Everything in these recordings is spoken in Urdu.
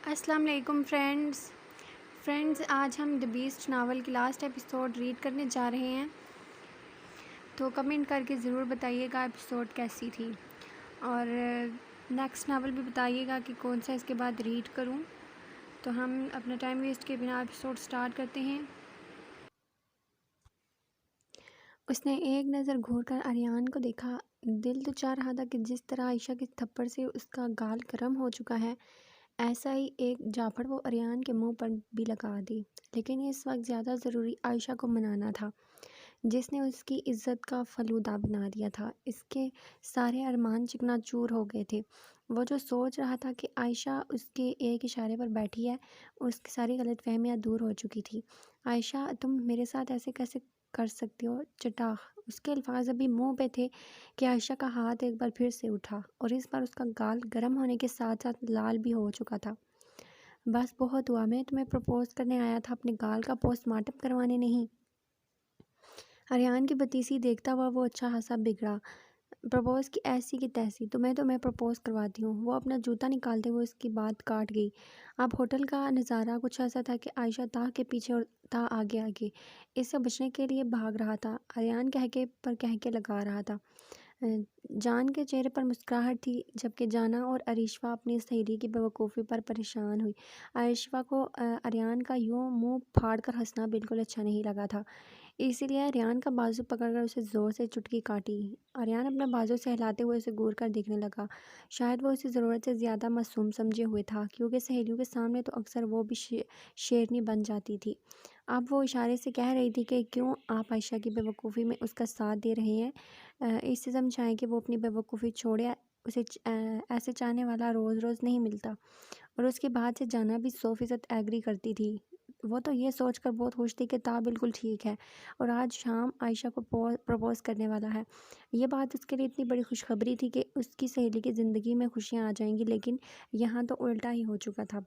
السلام علیکم فرینڈز آج ہم دی بیسٹ ناول کی لاسٹ ایپیسوڈ ریڈ کرنے جا رہے ہیں، تو کمنٹ کر کے ضرور بتائیے گا ایپیسوڈ کیسی تھی، اور نیکسٹ ناول بھی بتائیے گا کہ کون سا اس کے بعد ریڈ کروں۔ تو ہم اپنا ٹائم ویسٹ کے بنا ایپیسوڈ سٹارٹ کرتے ہیں۔ اس نے ایک نظر گھور کر آریان کو دیکھا۔ دل تو چاہ رہا تھا کہ جس طرح عائشہ کے تھپڑ سے اس کا گال گرم ہو چکا ہے، ایسا ہی ایک جھاپڑ وہ آریان کے منہ پر بھی لگا دی، لیکن اس وقت زیادہ ضروری عائشہ کو منانا تھا، جس نے اس کی عزت کا فلودہ بنا دیا تھا۔ اس کے سارے ارمان چکنا چور ہو گئے تھے۔ وہ جو سوچ رہا تھا کہ عائشہ اس کے ایک اشارے پر بیٹھی ہے، اس کی ساری غلط فہمیاں دور ہو چکی تھی۔ عائشہ، تم میرے ساتھ ایسے کیسے کر سکتی ہو؟ چٹاخ! اس کے الفاظ ابھی منہ پہ تھے کہ عائشہ کا ہاتھ ایک بار پھر سے اٹھا، اور اس بار اس کا گال گرم ہونے کے ساتھ ساتھ لال بھی ہو چکا تھا۔ بس بہت ہوا، میں تمہیں پرپوز کرنے آیا تھا، اپنے گال کا پوسٹ مارٹم کروانے نہیں۔ آریان کی بتیسی دیکھتا ہوا وہ اچھا خاصا بگڑا۔ پرپوز کی ایسی کی تیسی، تمہیں پرپوز کرواتی ہوں۔ وہ اپنا جوتا نکالتے ہوئے اس کی بات کاٹ گئی۔ اب ہوٹل کا نظارہ کچھ ایسا تھا کہ عائشہ تاہ کے پیچھے اور تاہ آگے آگے اس سے بچنے کے لیے بھاگ رہا تھا۔ آریان کہکے پر کہکے لگا رہا تھا۔ جان کے چہرے پر مسکراہٹ تھی، جبکہ جانا اور عریشہ اپنی سہیلی کی بیوقوفی پر پریشان ہوئی۔ عریشہ کو آریان کا یوں منہ پھاڑ کر ہنسنا بالکل اچھا نہیں لگا تھا، اسی لیے آریان کا بازو پکڑ کر اسے زور سے چٹکی کاٹی۔ آریان اپنا بازو سہلاتے ہوئے اسے گور کر دیکھنے لگا۔ شاید وہ اسے ضرورت سے زیادہ معصوم سمجھے ہوئے تھا، کیونکہ سہیلیوں کے سامنے تو اکثر وہ بھی شیرنی بن جاتی تھی۔ اب وہ اشارے سے کہہ رہی تھی کہ کیوں آپ عائشہ کی بیوقوفی میں اس کا ساتھ دے رہے ہیں۔ اسے سمجھائیں کہ وہ اپنی بیوقوفی چھوڑے، اسے ایسے چاہنے والا روز روز نہیں ملتا، اور اس کی بات سے جانا بھی 100% ایگری کرتی تھی۔ وہ تو یہ سوچ کر بہت خوش تھی کہ تا بالکل ٹھیک ہے اور آج شام عائشہ کو پرپوز کرنے والا ہے۔ یہ بات اس کے لیے اتنی بڑی خوشخبری تھی کہ اس کی سہیلی کی زندگی میں خوشیاں آ جائیں گی، لیکن یہاں تو الٹا ہی ہو چکا تھا۔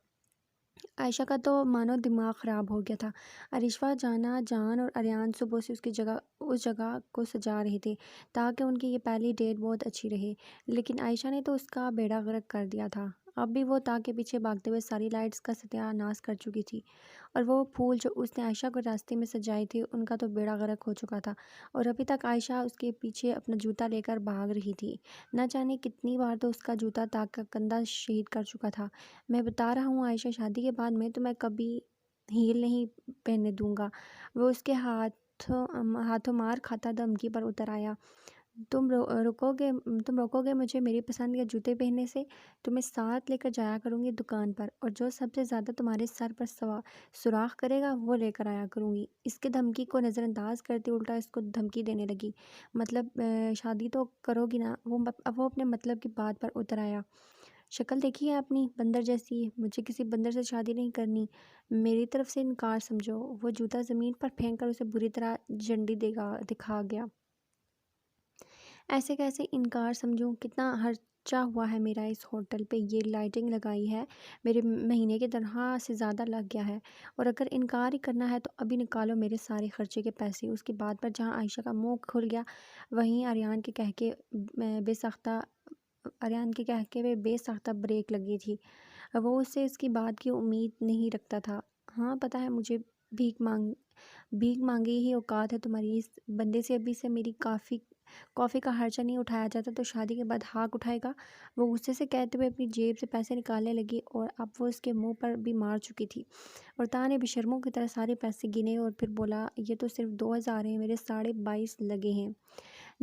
عائشہ کا تو مانو دماغ خراب ہو گیا تھا۔ عریشہ، جانا، جان اور آریان صبح سے اس جگہ کو سجا رہے تھے تاکہ ان کی یہ پہلی ڈیٹ بہت اچھی رہے، لیکن عائشہ نے تو اس کا بیڑا غرق کر دیا تھا۔ اب بھی وہ تا کے پیچھے بھاگتے ہوئے ساری لائٹس کا ستیہ ناش کر چکی تھی، اور وہ پھول جو اس نے عائشہ کو راستے میں سجائے تھے ان کا تو بیڑا غرق ہو چکا تھا، اور ابھی تک عائشہ اس کے پیچھے اپنا جوتا لے کر بھاگ رہی تھی۔ نہ جانے کتنی بار تو اس کا جوتا تا کا کندھا شہید کر چکا تھا۔ میں بتا رہا ہوں عائشہ، شادی کے بعد میں تمہیں کبھی ہیل نہیں پہننے دوں گا۔ وہ اس کے ہاتھوں مار کھاتا دھمکی پر اتر آیا۔ تم روکو گے مجھے میری پسند کے جوتے پہننے سے؟ تمہیں ساتھ لے کر جایا کروں گی دکان پر، اور جو سب سے زیادہ تمہارے سر پر سوراخ کرے گا وہ لے کر آیا کروں گی۔ اس کے دھمکی کو نظر انداز کرتے الٹا اس کو دھمکی دینے لگی۔ مطلب شادی تو کرو گی نا؟ وہ اپنے مطلب کی بات پر اتر آیا۔ شکل دیکھی ہے اپنی، بندر جیسی؟ مجھے کسی بندر سے شادی نہیں کرنی، میری طرف سے انکار سمجھو۔ وہ جوتا زمین پر پھینک کر اسے بری طرح جھنڈی دکھا گیا۔ ایسے کیسے انکار سمجھوں؟ کتنا خرچہ ہوا ہے میرا اس ہوٹل پہ، یہ لائٹنگ لگائی ہے، میرے مہینے کی تنخواہ سے زیادہ لگ گیا ہے، اور اگر انکار ہی کرنا ہے تو ابھی نکالو میرے سارے خرچے کے پیسے۔ اس کی بات پر جہاں عائشہ کا منہ کھل گیا، وہیں آریان کے کہکے میں بے ساختہ بریک لگی تھی۔ وہ اس سے اس کی بات کی امید نہیں رکھتا تھا۔ ہاں پتہ ہے مجھے، بھیک مانگی ہی اوقات ہے تمہاری۔ اس بندے سے ابھی سے میری کافی کا خرچہ نہیں اٹھایا جاتا تو شادی کے بعد ہاک اٹھائے گا؟ وہ غصے سے کہتے ہوئے اپنی جیب سے پیسے نکالنے لگی، اور اب وہ اس کے منہ پر بھی مار چکی تھی، اور تا نے بشرموں کی طرح سارے پیسے گنے اور پھر بولا، یہ تو صرف 2000 ہیں، میرے 22.5 لگے ہیں،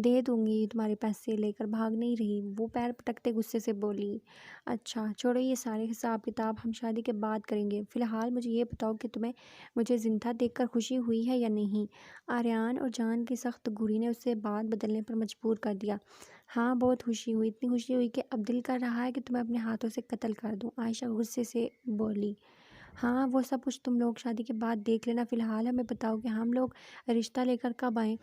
دے دوں گی تمہارے پیسے۔ لے کر بھاگ نہیں رہی، وہ پیر پٹکتے غصے سے بولی۔ اچھا چھوڑو یہ سارے حساب کتاب، ہم شادی کے بعد کریں گے، فی الحال مجھے یہ بتاؤ کہ تمہیں مجھے زندہ دیکھ کر خوشی ہوئی ہے یا نہیں؟ آریان اور جان کی سخت گھوری نے اسے بات بدلنے پر مجبور کر دیا۔ ہاں بہت خوشی ہوئی، اتنی خوشی ہوئی کہ اب دل کر رہا ہے کہ تمہیں اپنے ہاتھوں سے قتل کر دوں، عائشہ غصے سے بولی۔ ہاں وہ سب کچھ تم لوگ شادی کے بعد دیکھ لینا، فی الحال ہمیں بتاؤ کہ ہم لوگ رشتہ لے کر کب آئیں؟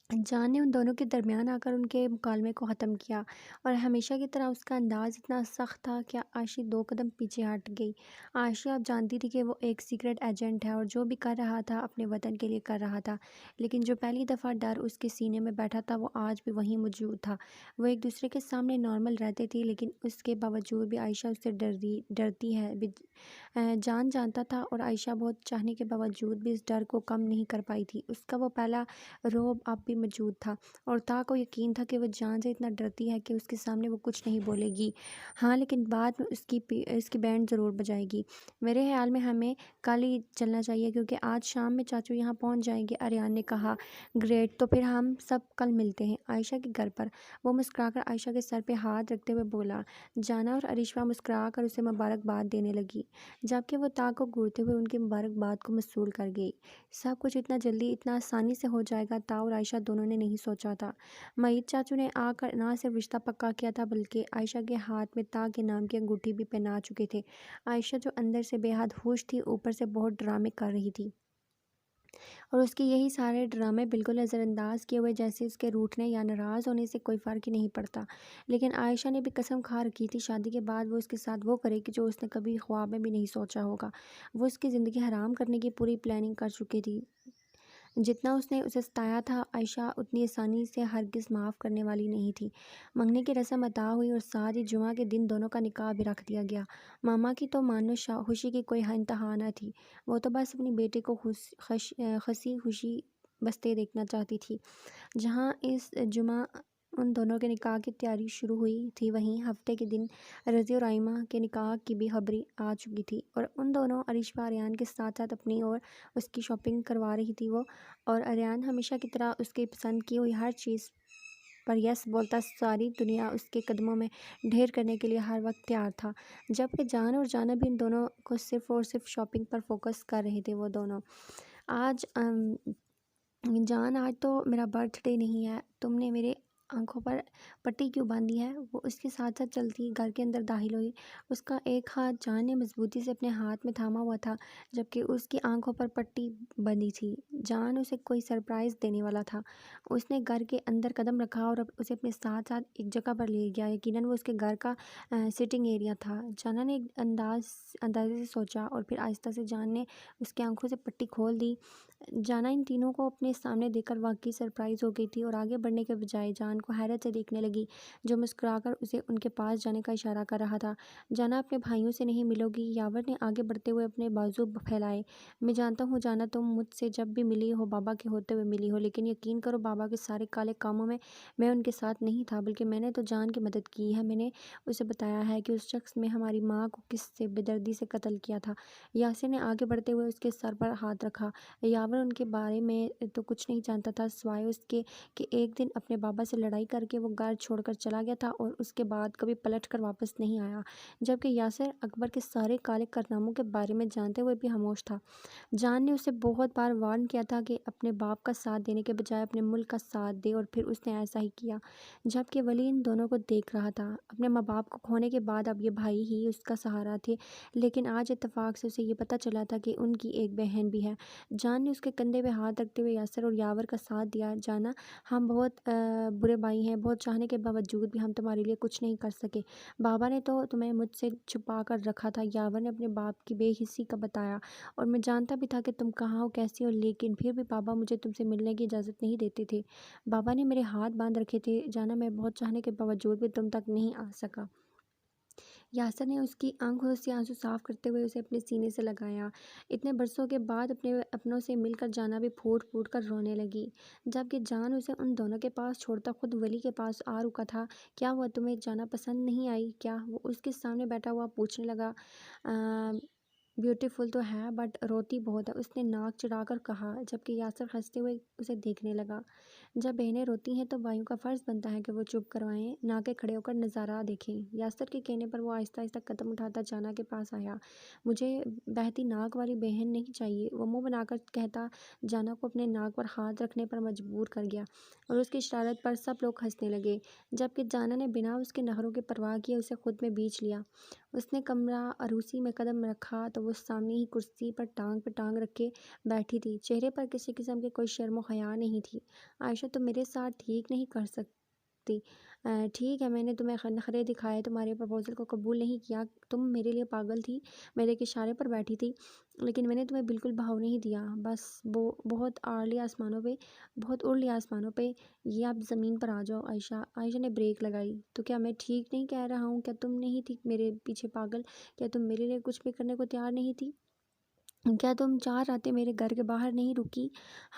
جان نے ان دونوں کے درمیان آ کر ان کے مکالمے کو ختم کیا، اور ہمیشہ کی طرح اس کا انداز اتنا سخت تھا کہ عائشہ 2 قدم پیچھے ہٹ گئی۔ عائشہ اب جانتی تھی کہ وہ ایک سیکرٹ ایجنٹ ہے اور جو بھی کر رہا تھا اپنے وطن کے لیے کر رہا تھا، لیکن جو پہلی دفعہ ڈر اس کے سینے میں بیٹھا تھا وہ آج بھی وہیں موجود تھا۔ وہ ایک دوسرے کے سامنے نارمل رہتے تھے، لیکن اس کے باوجود بھی عائشہ اس سے ڈرتی ہے جان جانتا تھا، اور عائشہ بہت چاہنے کے باوجود بھی اس ڈر کو کم نہیں کر پائی تھی۔ اس کا وہ پہلا رعب اب بھی موجود تھا، اور کو یقین تھا کہ وہ جان سے اتنا ڈرتی ہے کہ اس کے سامنے وہ کچھ نہیں بولے گی، ہاں لیکن بعد میں اس کی بینڈ ضرور بجائے گی۔ میرے خیال میں ہمیں کل ہی چلنا چاہیے کیونکہ آج شام میں چاچو یہاں پہنچ جائیں گے، آریان نے کہا۔ گریٹ، تو پھر ہم سب کل ملتے ہیں عائشہ کے گھر پر۔ وہ مسکرا کر عائشہ کے سر پہ ہاتھ رکھتے ہوئے بولا۔ جانا اور ارشفا مسکرا کر اسے مبارکباد دینے لگی، جبکہ وہ کو گھورتے ہوئے ان کی مبارکباد کو موصول کر گئی۔ سب کچھ اتنا جلدی اتنا آسانی سے ہو جائے گا اور عائشہ دونوں نے نہیں سوچا تھا۔ معید چاچو نے آ کر نہ صرف رشتہ پکا کیا تھا بلکہ عائشہ کے ہاتھ میں کے نام کی انگوٹھی بھی پہنا چکے تھے۔ عائشہ جو اندر سے بے حد خوش تھی، اوپر سے بہت ڈرامے کر رہی تھی، اور اس کے یہی سارے ڈرامے بالکل نظر انداز کیے ہوئے جیسے اس کے روٹھنے یا ناراض ہونے سے کوئی فرق ہی نہیں پڑتا۔ لیکن عائشہ نے بھی قسم کھا رکھی تھی شادی کے بعد وہ اس کے ساتھ وہ کرے گی جو اس نے کبھی خواب میں بھی نہیں سوچا ہوگا۔ وہ اس کی زندگی حرام کرنے کی پوری پلاننگ کر چکی تھی۔ جتنا اس نے اسے ستایا تھا، عائشہ اتنی آسانی سے ہرگز معاف کرنے والی نہیں تھی۔ منگنی کی رسم ادا ہوئی اور ساتھ ہی جمعہ کے دن دونوں کا نکاح بھی رکھ دیا گیا۔ ماما کی تو مانو خوشی کی کوئی انتہا نہ تھی، وہ تو بس اپنی بیٹے کو ہنسی خوشی بستے دیکھنا چاہتی تھی۔ جہاں اس جمعہ ان دونوں کے نکاح کی تیاری شروع ہوئی تھی، وہیں ہفتے کے دن رضی اور آئمہ کے نکاح کی بھی خبری آ چکی تھی، اور ان دونوں ارشفا آریان کے ساتھ ساتھ اپنی اور اس کی شاپنگ کروا رہی تھی۔ وہ اور آریان ہمیشہ کی طرح اس کی پسند کی ہوئی ہر چیز پر یس بولتا، ساری دنیا اس کے قدموں میں ڈھیر کرنے کے لیے ہر وقت تیار تھا، جبکہ جان اور جانا بھی ان دونوں کو صرف اور صرف شاپنگ پر فوکس کر رہے تھے۔ وہ دونوں آج جان، آج تو میرا برتھ ڈے نہیں ہے، تم نے میرے آنکھوں پر پٹی کیوں باندھی ہے؟ وہ اس کے ساتھ ساتھ چلتی گھر کے اندر داخل ہوئی۔ اس کا ایک ہاتھ جان نے مضبوطی سے اپنے ہاتھ میں تھاما ہوا تھا، جبکہ اس کی آنکھوں پر پٹی بندھی تھی۔ جان اسے کوئی سرپرائز دینے والا تھا۔ اس نے گھر کے اندر قدم رکھا اور اسے اپنے ساتھ ساتھ ایک جگہ پر لے گیا، یقیناً وہ اس کے گھر کا سٹنگ ایریا تھا۔ جانا نے ایک اندازے سے سوچا، اور پھر آہستہ سے جان نے اس کی آنکھوں سے پٹی کھول دی۔ جانا ان تینوں کو اپنے سامنے دیکھ کر واقعی سرپرائز ہو گئی تھی، اور آگے بڑھنے کے بجائے جان کو حیرت سے دیکھنے لگی، جو مسکرا کر اسے ان کے پاس جانے کا اشارہ کر رہا تھا۔ جانا، اپنے بھائیوں سے نہیں ملو گی؟ یاور نے آگے بڑھتے ہوئے اپنے بازو پھیلائے۔ میں جانتا ہوں جانا، تم مجھ سے جب بھی ملی ہو بابا کے ہوتے ہوئے ملی ہو، لیکن یقین کرو بابا کے سارے کالے کاموں میں ان کے ساتھ نہیں تھا، بلکہ میں نے تو جان کی مدد کی ہے۔ میں نے اسے بتایا ہے کہ اس شخص نے ہماری ماں کو کس سے بے دردی سے قتل کیا تھا۔ یاسر نے آگے بڑھتے ہوئے اس کے سر پر ہاتھ رکھا۔ یاور ان کے بارے میں تو کچھ نہیں جانتا تھا، سوائے اس کے کہ ایک دن اپنے بابا سے لڑائی کر کے وہ گھر چھوڑ کر چلا گیا تھا، اور اس کے بعد کبھی پلٹ کر واپس نہیں آیا، جبکہ یاسر اکبر کے سارے کالے کارناموں کے بارے میں جانتے ہوئے بھی خاموش تھا۔ جان نے اسے بہت بار وارن کیا تھا کہ اپنے باپ کا ساتھ دینے کے بجائے اپنے ملک کا ساتھ دے، اور پھر اس نے ایسا ہی کیا، جبکہ ولی ان دونوں کو دیکھ رہا تھا۔ اپنے ماں باپ کو کھونے کے بعد اب یہ بھائی ہی اس کا سہارا تھے، لیکن آج اتفاق سے اسے یہ پتہ چلا تھا کہ ان کی ایک بہن بھی ہے۔ جان نے اس کے کندھے پہ ہاتھ رکھتے ہوئے یاسر اور یاور کا ساتھ دیا۔ جانا، ہم بہت برے بھائی ہیں، بہت چاہنے کے باوجود بھی ہم تمہارے لیے کچھ نہیں کر سکے۔ بابا نے تو تمہیں مجھ سے چھپا کر رکھا تھا۔ یاور نے اپنے باپ کی بے حسی کا بتایا، اور میں جانتا بھی تھا کہ تم کہاں ہو، کیسی ہو، لیکن پھر بھی بابا مجھے تم سے ملنے کی اجازت نہیں دیتے تھے۔ بابا نے میرے ہاتھ باندھ رکھے تھے۔ جانا، میں بہت چاہنے کے باوجود بھی تم تک نہیں آ سکا۔ یاسر نے اس کی آنکھوں سے آنسو صاف کرتے ہوئے اسے اپنے سینے سے لگایا۔ اتنے برسوں کے بعد اپنے اپنوں سے مل کر جانا بھی پھوٹ پھوٹ کر رونے لگی، جبکہ جان اسے ان دونوں کے پاس چھوڑتا خود ولی کے پاس آ رکا تھا۔ کیا ہوا، تمہیں جانا پسند نہیں آئی کیا؟ وہ اس کے سامنے بیٹھا ہوا پوچھنے لگا۔ بیوٹیفل تو ہے، بٹ روتی بہت ہے، اس نے ناک چڑھا کر کہا، جبکہ یاسر ہنستے ہوئے اسے دیکھنے لگا۔ جب بہنیں روتی ہیں تو بھائیوں کا فرض بنتا ہے کہ وہ چپ کروائیں، نہ کہ کھڑے ہو کر نظارہ دیکھیں۔ یاسر کے کہنے پر وہ آہستہ آہستہ قدم اٹھاتا جانا کے پاس آیا۔ مجھے بہتی ناک والی بہن نہیں چاہیے، وہ منہ بنا کر کہتا جانا کو اپنے ناک پر ہاتھ رکھنے پر مجبور کر گیا، اور اس کی اشارت پر سب لوگ ہنسنے لگے، جبکہ جانا نے بنا اس کے نخروں کی پرواہ کیے اسے خود میں بیچ لیا۔ اس نے کمرہ عروسی میں قدم رکھا تو وہ سامنے ہی کرسی پر ٹانگ رکھے بیٹھی تھی، چہرے پر کسی قسم کی کوئی شرم و حیا نہیں تھی۔ عائشہ تم میرے ساتھ ٹھیک نہیں کر سکتی۔ ٹھیک ہے، میں نے تمہیں نخرے دکھائے، تمہارے پرپوزل کو قبول نہیں کیا، تم میرے لیے پاگل تھی، میرے ایک اشارے پر بیٹھی تھی، لیکن میں نے تمہیں بالکل بہاؤ نہیں دیا، بس بہت اڑ لیا آسمانوں پہ، یہ اب زمین پر آ جاؤ۔ عائشہ نے بریک لگائی۔ تو کیا میں ٹھیک نہیں کہہ رہا ہوں؟ کیا تم نہیں تھی میرے پیچھے پاگل؟ کیا تم میرے لیے کچھ بھی کرنے کو تیار نہیں تھی؟ کیا تم 4 راتیں میرے گھر کے باہر نہیں رکی؟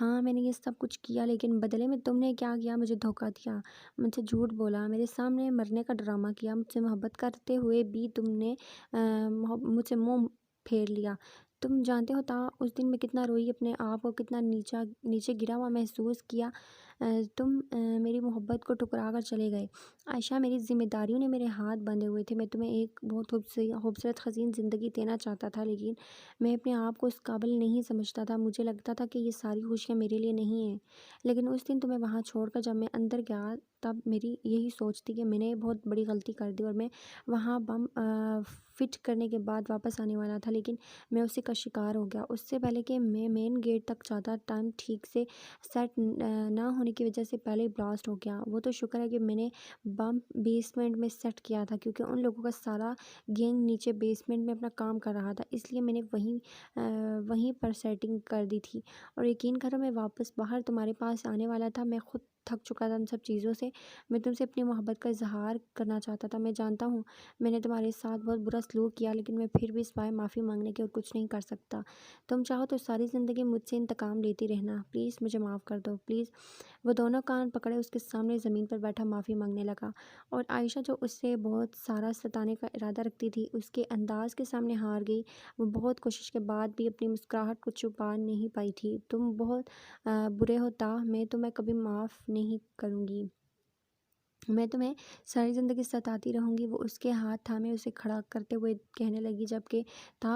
ہاں، میں نے یہ سب کچھ کیا، لیکن بدلے میں تم نے کیا کیا؟ مجھے دھوکہ دیا، مجھ سے جھوٹ بولا، میرے سامنے مرنے کا ڈرامہ کیا، مجھ سے محبت کرتے ہوئے بھی تم نے مجھ سے منہ پھیر لیا۔ تم جانتے ہو اس دن میں کتنا روئی، اپنے آپ کو کتنا نیچے گرا ہوا محسوس کیا۔ تم میری محبت کو ٹھکرا کر چلے گئے۔ عائشہ، میری ذمہ داریوں نے میرے ہاتھ باندھے ہوئے تھے، میں تمہیں ایک بہت خوبصورت حسین زندگی دینا چاہتا تھا، لیکن میں اپنے آپ کو اس قابل نہیں سمجھتا تھا، مجھے لگتا تھا کہ یہ ساری خوشیاں میرے لیے نہیں ہیں۔ لیکن اس دن تمہیں وہاں چھوڑ کر جب میں اندر گیا تب میری یہی سوچ تھی کہ میں نے بہت بڑی غلطی کر دی اور میں وہاں بم فٹ کرنے کے بعد واپس آنے والا تھا، لیکن میں اسی کا شکار ہو گیا۔ اس سے پہلے کہ میں مین گیٹ تک جاتا، ٹائم ٹھیک سے سیٹ نہ ہونے کی وجہ سے پہلے ہی بلاسٹ ہو گیا۔ وہ تو شکر ہے کہ میں نے بم بیسمنٹ میں سیٹ کیا تھا، کیونکہ ان لوگوں کا سارا گینگ نیچے بیسمنٹ میں اپنا کام کر رہا تھا، اس لیے میں نے وہیں پر سیٹنگ کر دی تھی، اور یقین کرو میں واپس باہر تمہارے پاس آنے والا تھا۔ میں خود تھک چکا تھا ان سب چیزوں سے، میں تم سے اپنی محبت کا اظہار کرنا چاہتا تھا۔ میں جانتا ہوں میں نے تمہارے ساتھ بہت برا سلوک کیا، لیکن میں پھر بھی سوائے معافی مانگنے کے اور کچھ نہیں کر سکتا۔ تم چاہو تو ساری زندگی مجھ سے انتقام لیتی رہنا، پلیز مجھے معاف کر دو، پلیز۔ وہ دونوں کان پکڑے اس کے سامنے زمین پر بیٹھا معافی مانگنے لگا، اور عائشہ جو اس سے بہت سارا ستانے کا ارادہ رکھتی تھی اس کے انداز کے سامنے ہار گئی۔ وہ بہت کوشش کے بعد بھی اپنی مسکراہٹ کو چھپا نہیں پائی تھی۔ تم بہت برے ہو میں تمہیں کبھی معاف نہیں کروں گی، میں تمہیں ساری زندگی ستاتی رہوں گی۔ وہ اس کے ہاتھ تھامے اسے کھڑا کرتے ہوئے کہنے لگی، جبکہ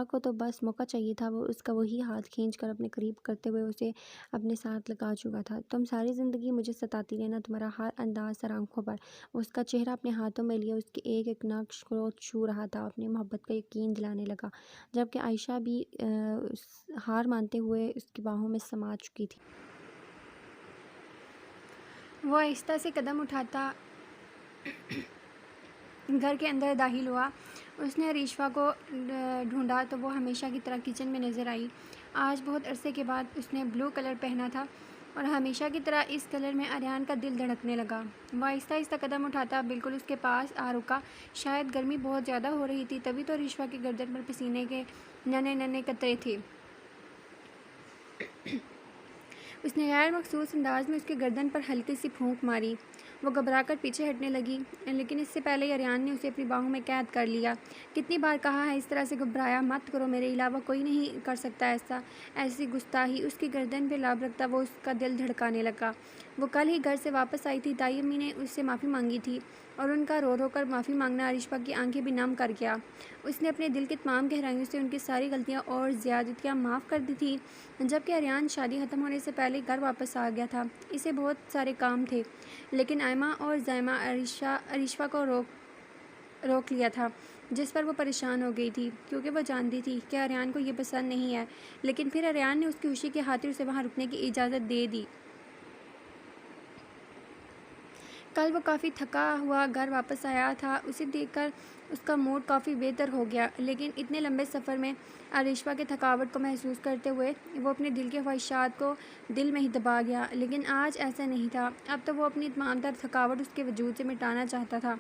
کو تو بس موقع چاہیے تھا، وہ اس کا وہی ہاتھ کھینچ کر اپنے قریب کرتے ہوئے اسے اپنے ساتھ لگا چکا تھا۔ تم ساری زندگی مجھے ستاتی رہنا، تمہارا ہر انداز سر آنکھوں پر۔ وہ اس کا چہرہ اپنے ہاتھوں میں لیے اس کے ایک ایک نقش کو چھو رہا تھا، اپنی محبت کا یقین دلانے لگا، جبکہ عائشہ بھی ہار مانتے ہوئے اس کی باہوں میں سما چکی تھی۔ وہ آہستہ سے قدم اٹھاتا گھر کے اندر داخل ہوا۔ اس نے ریشما کو ڈھونڈا تو وہ ہمیشہ کی طرح کچن میں نظر آئی۔ آج بہت عرصے کے بعد اس نے بلو کلر پہنا تھا، اور ہمیشہ کی طرح اس کلر میں آریان کا دل دھڑکنے لگا۔ وہ آہستہ آہستہ قدم اٹھاتا بالکل اس کے پاس آ رکا۔ شاید گرمی بہت زیادہ ہو رہی تھی، تبھی تو ریشما کی گردن پر پسینے کے ننھے قطرے تھے۔ اس نے غیر مخصوص انداز میں اس کی گردن پر ہلکی سی پھونک ماری۔ وہ گھبرا کر پیچھے ہٹنے لگی، لیکن اس سے پہلے آریان نے اسے اپنی باہوں میں قید کر لیا۔ کتنی بار کہا ہے اس طرح سے گھبرایا مت کرو، میرے علاوہ کوئی نہیں کر سکتا ایسی گستاخی۔ اس کی گردن پہ لاب رکھتا وہ اس کا دل دھڑکانے لگا۔ وہ کل ہی گھر سے واپس آئی تھی، دائی امی نے اس سے معافی مانگی تھی، اور ان کا رو رو کر معافی مانگنا ریشما کی آنکھیں بھی نم کر گیا۔ اس نے اپنے دل کی تمام گہرائیوں سے ان کی ساری غلطیاں اور زیادتیاں معاف کر دی تھی۔ جبکہ آریان شادی ختم ہونے سے پہلے گھر واپس آ گیا تھا، اسے بہت سارے کام تھے، لیکن آئمہ اور زائمہ ریشما کو روک لیا تھا، جس پر وہ پریشان ہو گئی تھی، کیونکہ وہ جانتی تھی کہ آریان کو یہ پسند نہیں ہے، لیکن پھر آریان نے اس کی خوشی کی خاطر اسے وہاں رکنے کی اجازت دے دی۔ کل وہ کافی تھکا ہوا گھر واپس آیا تھا، اسے دیکھ کر اس کا موڈ کافی بہتر ہو گیا، لیکن اتنے لمبے سفر میں ریشما کی تھکاوٹ کو محسوس کرتے ہوئے وہ اپنے دل کی خواہشات کو دل میں ہی دبا گیا۔ لیکن آج ایسا نہیں تھا، اب تو وہ اپنی تمام تر تھکاوٹ اس کے وجود سے مٹانا چاہتا تھا،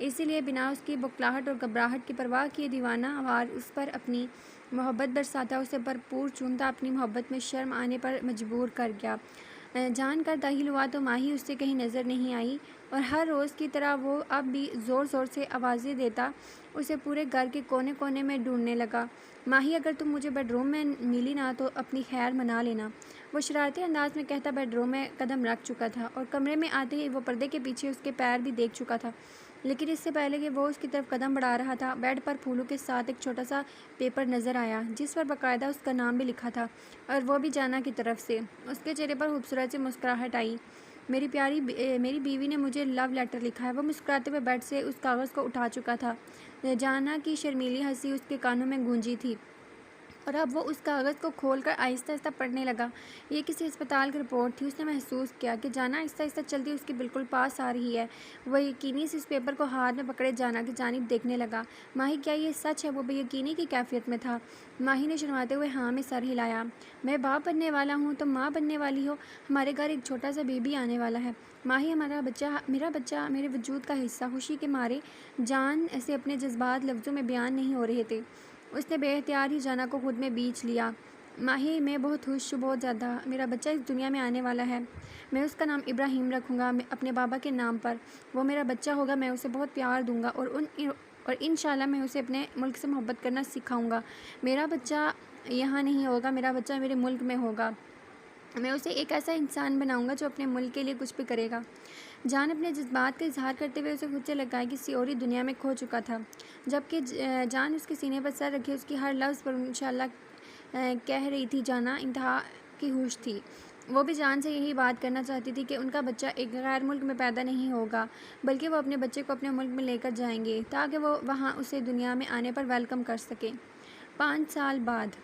اسی لیے بنا اس کی بوکھلاہٹ اور گھبراہٹ کی پرواہ کیے دیوانہ وار اس پر اپنی محبت برساتا، اسے بھرپور چومتا، اپنی محبت میں شرم آنے پر مجبور کر گیا۔ جان کر داخل ہوا تو ماہی اس سے کہیں نظر نہیں آئی، اور ہر روز کی طرح وہ اب بھی زور زور سے آوازیں دیتا اسے پورے گھر کے کونے کونے میں ڈھونڈنے لگا۔ ماہی، اگر تم مجھے بیڈ روم میں ملی نا تو اپنی خیر منا لینا، وہ شرارتی انداز میں کہتا بیڈ روم میں قدم رکھ چکا تھا، اور کمرے میں آتے ہی وہ پردے کے پیچھے اس کے پیر بھی دیکھ چکا تھا، لیکن اس سے پہلے کہ وہ اس کی طرف قدم بڑھا رہا تھا، بیڈ پر پھولوں کے ساتھ ایک چھوٹا سا پیپر نظر آیا، جس پر باقاعدہ اس کا نام بھی لکھا تھا، اور وہ بھی جانا کی طرف سے۔ اس کے چہرے پر خوبصورت سی مسکراہٹ آئی۔ میری بیوی نے مجھے لو لیٹر لکھا ہے۔ وہ مسکراتے ہوئے بیڈ سے اس کاغذ کو اٹھا چکا تھا۔ جانا کی شرمیلی ہنسی اس کے کانوں میں گونجی تھی اور اب وہ اس کاغذ کو کھول کر آہستہ آہستہ پڑھنے لگا۔ یہ کسی ہسپتال کی رپورٹ تھی۔ اس نے محسوس کیا کہ جانا آہستہ آہستہ چلتی اس کے بالکل پاس آ رہی ہے۔ وہ یقینی سے اس پیپر کو ہاتھ میں پکڑے جانا کی جانب دیکھنے لگا۔ ماہی کیا یہ سچ ہے؟ وہ بے یقینی کی کیفیت میں تھا۔ ماہی نے شرماتے ہوئے ہاں میں سر ہلایا۔ میں باپ بننے والا ہوں، تم ماں بننے والی ہو۔ ہمارے گھر ایک چھوٹا سا بیبی آنے والا ہے۔ ماہی میرا بچہ میرے وجود کا حصہ۔ خوشی کے مارے جان سے اپنے جذبات لفظوں میں بیان نہیں ہو رہے تھے۔ اس نے بے اختیار ہی جانا کو خود میں بیچ لیا۔ ماہی میں بہت خوش ہوں، بہت زیادہ۔ میرا بچہ اس دنیا میں آنے والا ہے۔ میں اس کا نام ابراہیم رکھوں گا، اپنے بابا کے نام پر۔ وہ میرا بچہ ہوگا، میں اسے بہت پیار دوں گا اور انشاءاللہ میں اسے اپنے ملک سے محبت کرنا سکھاؤں گا۔ میرا بچہ یہاں نہیں ہوگا، میرا بچہ میرے ملک میں ہوگا۔ میں اسے ایک ایسا انسان بناؤں گا جو اپنے ملک کے لیے کچھ بھی کرے گا۔ جان اپنے جذبات کا اظہار کرتے ہوئے اسے خود سے لگا کسی اور ہی دنیا میں کھو چکا تھا، جبکہ جان اس کے سینے پر سر رکھے اس کی ہر لفظ پر انشاءاللہ کہہ رہی تھی۔ جانا انتہا کی خوش تھی۔ وہ بھی جان سے یہی بات کرنا چاہتی تھی کہ ان کا بچہ ایک غیر ملک میں پیدا نہیں ہوگا، بلکہ وہ اپنے بچے کو اپنے ملک میں لے کر جائیں گے تاکہ وہ وہاں اسے دنیا میں آنے پر ویلکم کر سکیں۔ 5 سال بعد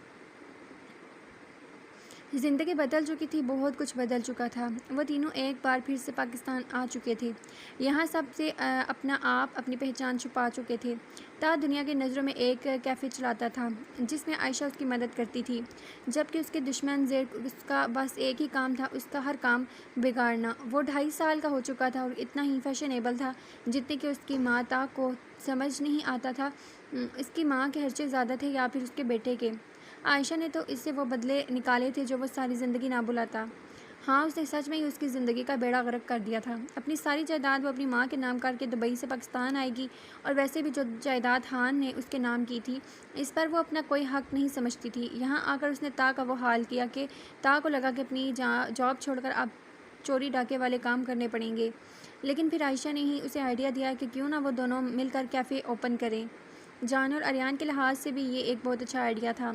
زندگی بدل چکی تھی، بہت کچھ بدل چکا تھا۔ وہ تینوں ایک بار پھر سے پاکستان آ چکے تھے۔ یہاں سب سے اپنا آپ، اپنی پہچان چھپا چکے تھے۔ تا دنیا کی نظروں میں ایک کیفے چلاتا تھا جس میں عائشہ اس کی مدد کرتی تھی، جبکہ اس کے دشمن زیرک اس کا بس ایک ہی کام تھا، اس کا ہر کام بگاڑنا۔ وہ 2.5 سال کا ہو چکا تھا اور اتنا ہی فیشنیبل تھا جتنے کہ اس کی ماں تا کو سمجھ نہیں آتا تھا اس کی ماں کے خرچے زیادہ تھے یا پھر اس کے بیٹے کے۔ عائشہ نے تو اس سے وہ بدلے نکالے تھے جو وہ ساری زندگی نہ بھلاتا۔ ہاں، اس نے سچ میں ہی اس کی زندگی کا بیڑا غرق کر دیا تھا۔ اپنی ساری جائیداد وہ اپنی ماں کے نام کر کے دبئی سے پاکستان آئے گی، اور ویسے بھی جو جائیداد خان نے اس کے نام کی تھی اس پر وہ اپنا کوئی حق نہیں سمجھتی تھی۔ یہاں آ کر اس نے تا کا وہ حال کیا کہ تا کو لگا کہ اپنی جاب چھوڑ کر اب چوری ڈاکے والے کام کرنے پڑیں گے۔ لیکن پھر عائشہ نے ہی اسے آئیڈیا دیا کہ کیوں نہ وہ دونوں مل کر کیفے اوپن کریں۔ جان اور اریان کے لحاظ سے بھی یہ ایک بہت اچھا آئیڈیا تھا،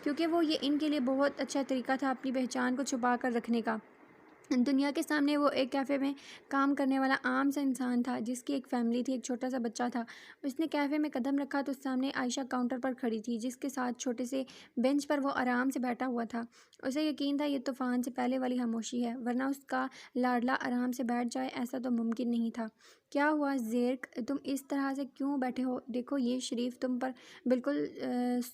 کیونکہ یہ ان کے لیے بہت اچھا طریقہ تھا اپنی پہچان کو چھپا کر رکھنے کا۔ دنیا کے سامنے وہ ایک کیفے میں کام کرنے والا عام سا انسان تھا جس کی ایک فیملی تھی، ایک چھوٹا سا بچہ تھا۔ اس نے کیفے میں قدم رکھا تو سامنے عائشہ کاؤنٹر پر کھڑی تھی، جس کے ساتھ چھوٹے سے بینچ پر وہ آرام سے بیٹھا ہوا تھا۔ اسے یقین تھا یہ طوفان سے پہلے والی خاموشی ہے، ورنہ اس کا لاڈلا آرام سے بیٹھ جائے ایسا تو ممکن نہیں تھا۔ کیا ہوا زیرک، تم اس طرح سے کیوں بیٹھے ہو؟ دیکھو یہ شریف تم پر بالکل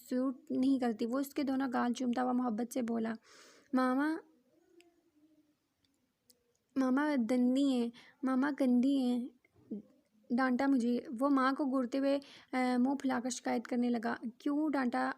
سوٹ نہیں کرتی۔ وہ اس کے دونوں گال چومتا ہوا محبت سے بولا۔ ماما گندی ہیں، ڈانٹا مجھے۔ وہ ماں کو گھورتے ہوئے منہ پھلا کر شکایت کرنے لگا۔ کیوں ڈانٹا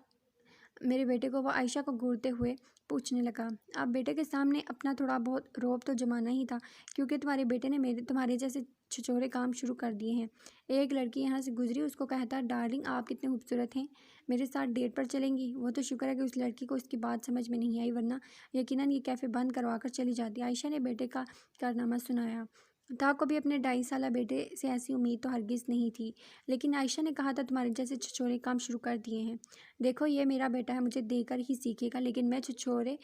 میرے بیٹے کو؟ وہ عائشہ کو گھورتے ہوئے پوچھنے لگا۔ اب بیٹے کے سامنے اپنا تھوڑا بہت روب تو جمانا ہی تھا، کیونکہ تمہارے بیٹے نے تمہارے جیسے چھچورے کام شروع کر دیے ہیں۔ ایک لڑکی یہاں سے گزری، اس کو کہتا، ڈارلنگ آپ کتنے خوبصورت ہیں، میرے ساتھ ڈیٹ پر چلیں گی؟ وہ تو شکر ہے کہ اس لڑکی کو اس کی بات سمجھ میں نہیں آئی، ورنہ یقیناً یہ کیفے بند کروا کر چلی جاتی۔ عائشہ نے بیٹے کا کارنامہ سنایا۔ تا کو بھی اپنے 2.5 سالہ بیٹے سے ایسی امید تو ہرگز نہیں تھی، لیکن عائشہ نے کہا تھا تمہارے جیسے چھچورے کام شروع کر دیے ہیں۔ دیکھو یہ میرا بیٹا ہے، مجھے دیکھ کر ہی سیکھے گا، لیکن میں چھچورے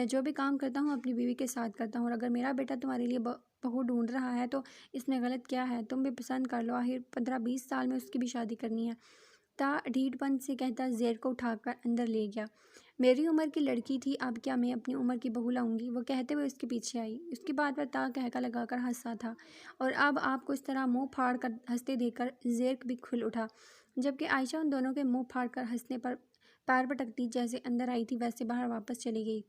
جو بھی کام کرتا ہوں اپنی بیوی کے ساتھ کرتا ہوں، اور اگر میرا بیٹا تمہارے لیے بہو ڈھونڈ رہا ہے تو اس میں غلط کیا ہے؟ تم بھی پسند کر لو، آخر 15-20 سال میں اس کی بھی شادی کرنی ہے۔ تا ڈھیٹ پن سے کہتا زیر کو اٹھا کر اندر لے گیا۔ میری عمر کی لڑکی تھی، اب کیا میں اپنی عمر کی بہو لاؤں گی؟ وہ کہتے ہوئے اس کے پیچھے آئی۔ اس کی بات پر تا کہکا لگا کر ہنسا تھا، اور اب آپ کو اس طرح منہ پھاڑ کر ہنستے دیکھ کر زیرک بھی کھل اٹھا، جبکہ عائشہ ان دونوں کے منہ پھاڑ کر ہنسنے پر پیر پٹکتی جیسے اندر آئی تھی ویسے باہر واپس چلی گئی۔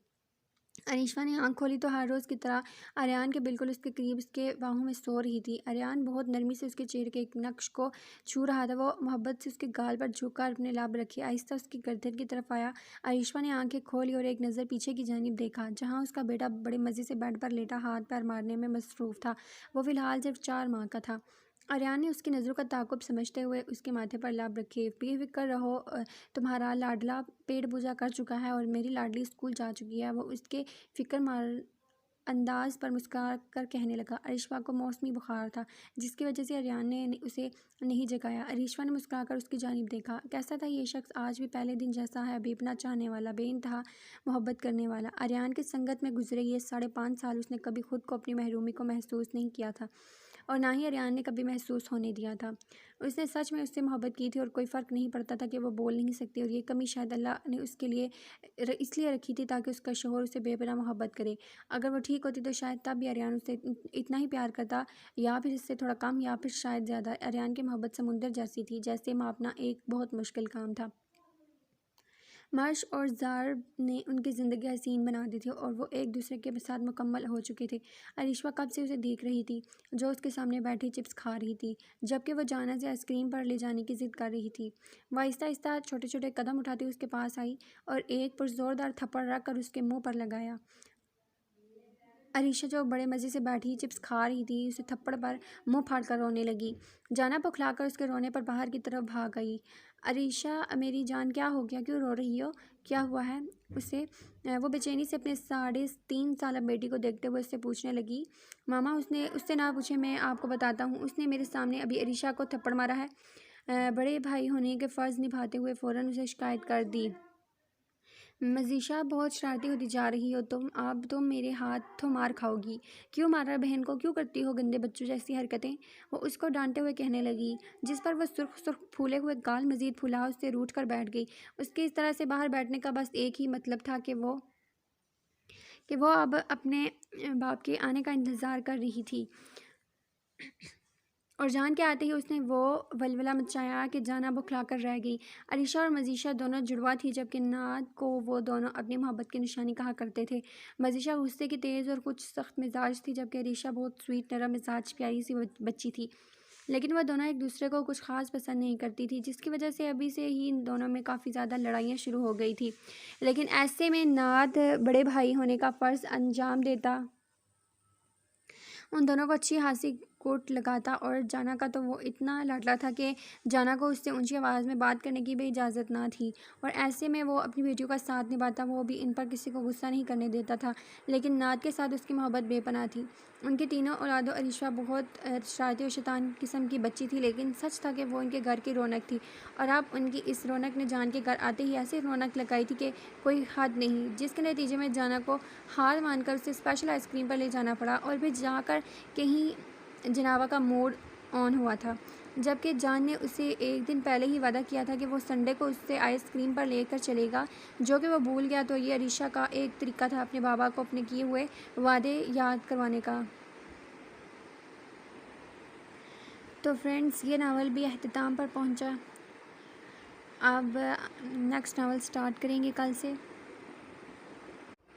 انیشا نے آنکھ کھولی تو ہر روز کی طرح اریان کے بالکل اس کے قریب اس کے باہوں میں سو رہی تھی۔ اریان بہت نرمی سے اس کے چہرے کے ایک نقش کو چھو رہا تھا۔ وہ محبت سے اس کے گال پر جھک کر اپنے لب رکھے آہستہ اس کی گردن کی طرف آیا۔ انیشا نے آنکھیں کھولی اور ایک نظر پیچھے کی جانب دیکھا، جہاں اس کا بیٹا بڑے مزے سے بیڈ پر لیٹا ہاتھ پیر مارنے میں مصروف تھا۔ وہ فی الحال صرف 4 ماہ کا تھا۔ اریان نے اس کی نظروں کا تعاقب سمجھتے ہوئے اس کے ماتھے پر لب رکھے۔ بے فکر رہو، تمہارا لاڈلا پیٹ پوجا کر چکا ہے اور میری لاڈلی اسکول جا چکی ہے۔ وہ اس کے فکر مار انداز پر مسکرا کر کہنے لگا۔ اریشا کو موسمی بخار تھا، جس کی وجہ سے اریان نے اسے نہیں جگایا۔ اریشا نے مسکرا کر اس کی جانب دیکھا۔ کیسا تھا یہ شخص؟ آج بھی پہلے دن جیسا ہے، بے پناہ چاہنے والا، بے انتہا محبت کرنے والا۔ اریان کی سنگت میں گزرے یہ 5.5 سال اس نے کبھی خود کو اپنی محرومی کو محسوس نہیں کیا تھا۔ اور نہ ہی اریان نے کبھی محسوس ہونے دیا تھا۔ اس نے سچ میں اس سے محبت کی تھی اور کوئی فرق نہیں پڑتا تھا کہ وہ بول نہیں سکتی، اور یہ کمی شاید اللہ نے اس کے لیے اس لیے رکھی تھی تاکہ اس کا شوہر اسے بے پناہ محبت کرے۔ اگر وہ ٹھیک ہوتی تو شاید تب بھی اریان اسے اتنا ہی پیار کرتا، یا پھر اس سے تھوڑا کم، یا پھر شاید زیادہ۔ اریان کی محبت سمندر جیسی تھی، جیسے ماپنا ایک بہت مشکل کام تھا۔ مرش اور ضرب نے ان کی زندگی حسین بنا دی تھی، اور وہ ایک دوسرے کے ساتھ مکمل ہو چکے تھے۔ عریشہ کب سے اسے دیکھ رہی تھی، جو اس کے سامنے بیٹھی چپس کھا رہی تھی، جبکہ وہ جانا سے آئس کریم پر لے جانے کی ضد کر رہی تھی۔ وہ آہستہ آہستہ چھوٹے چھوٹے قدم اٹھاتی اس کے پاس آئی اور ایک پرزوردار تھپڑ رکھ کر اس کے منہ پر لگایا۔ عریشہ جو بڑے مزے سے بیٹھی چپس کھا رہی تھی، اسے تھپڑ پر منہ پھاڑ کر رونے لگی۔ جانا بکھلا کر اس کے رونے پر باہر کی طرف بھاگ گئی۔ عریشہ میری جان کیا ہو گیا، کیوں رو رہی ہو، کیا ہوا ہے اسے؟ وہ بے چینی سے اپنے 3.5 سالہ بیٹی کو دیکھتے ہوئے اس سے پوچھنے لگی۔ ماما اس سے نہ پوچھے، میں آپ کو بتاتا ہوں، اس نے میرے سامنے ابھی عریشہ کو تھپڑ مارا ہے۔ بڑے بھائی ہونے کے فرض نبھاتے ہوئے فوراً اسے شکایت کر دی۔ مزیشا بہت شرارتی ہوتی جا رہی ہو تم، اب تم میرے ہاتھوں مار کھاؤ گی۔ کیوں مارا بہن کو، کیوں کرتی ہو گندے بچوں جیسی حرکتیں؟ وہ اس کو ڈانٹتے ہوئے کہنے لگی، جس پر وہ سرخ سرخ پھولے ہوئے گال مزید پھلا اس سے روٹھ کر بیٹھ گئی۔ اس کے اس طرح سے باہر بیٹھنے کا بس ایک ہی مطلب تھا کہ وہ اب اپنے باپ کے آنے کا انتظار کر رہی تھی، اور جان کے آتے ہی اس نے وہ ولولہ مچایا کہ جانا بکھلا کر رہ گئی۔ عریشہ اور مزیشا دونوں جڑواں تھی، جبکہ ناد کو وہ دونوں اپنی محبت کی نشانی کہا کرتے تھے۔ مزیشا غصے کی تیز اور کچھ سخت مزاج تھی، جبکہ عریشہ بہت سویٹ نرم مزاج پیاری سی بچی تھی، لیکن وہ دونوں ایک دوسرے کو کچھ خاص پسند نہیں کرتی تھی، جس کی وجہ سے ابھی سے ہی ان دونوں میں کافی زیادہ لڑائیاں شروع ہو گئی تھی۔ لیکن ایسے میں ناد بڑے بھائی ہونے کا فرض انجام دیتا، ان دونوں کو اچھی خاصی کوٹ لگاتا، اور جانا کا تو وہ اتنا لاڈلا تھا کہ جانا کو اس سے اونچی آواز میں بات کرنے کی بھی اجازت نہ تھی، اور ایسے میں وہ اپنی بیٹیوں کا ساتھ نبھاتا، وہ بھی ان پر کسی کو غصہ نہیں کرنے دیتا تھا۔ لیکن ناد کے ساتھ اس کی محبت بے پناہ تھی۔ ان کی تینوں اولادوں عریشہ بہت شرارتی اور شیطان قسم کی بچی تھی، لیکن سچ تھا کہ وہ ان کے گھر کی رونق تھی، اور اب ان کی اس رونق نے جان کے گھر آتے ہی ایسی رونق لگائی تھی کہ کوئی حد نہیں، جس کے نتیجے میں جانا کو ہار مان کر اسے اسپیشل آئس کریم پر لے جانا پڑا، اور پھر جا کر کہیں جنابہ کا موڈ آن ہوا تھا، جبکہ جان نے اسے ایک دن پہلے ہی وعدہ کیا تھا کہ وہ سنڈے کو اس سے آئس کریم پر لے کر چلے گا، جو کہ وہ بھول گیا۔ تو یہ عریشہ کا ایک طریقہ تھا اپنے بابا کو اپنے کیے ہوئے وعدے یاد کروانے کا۔ تو فرینڈز، یہ ناول بھی اختتام پر پہنچا۔ اب نیکسٹ ناول سٹارٹ کریں گے کل سے۔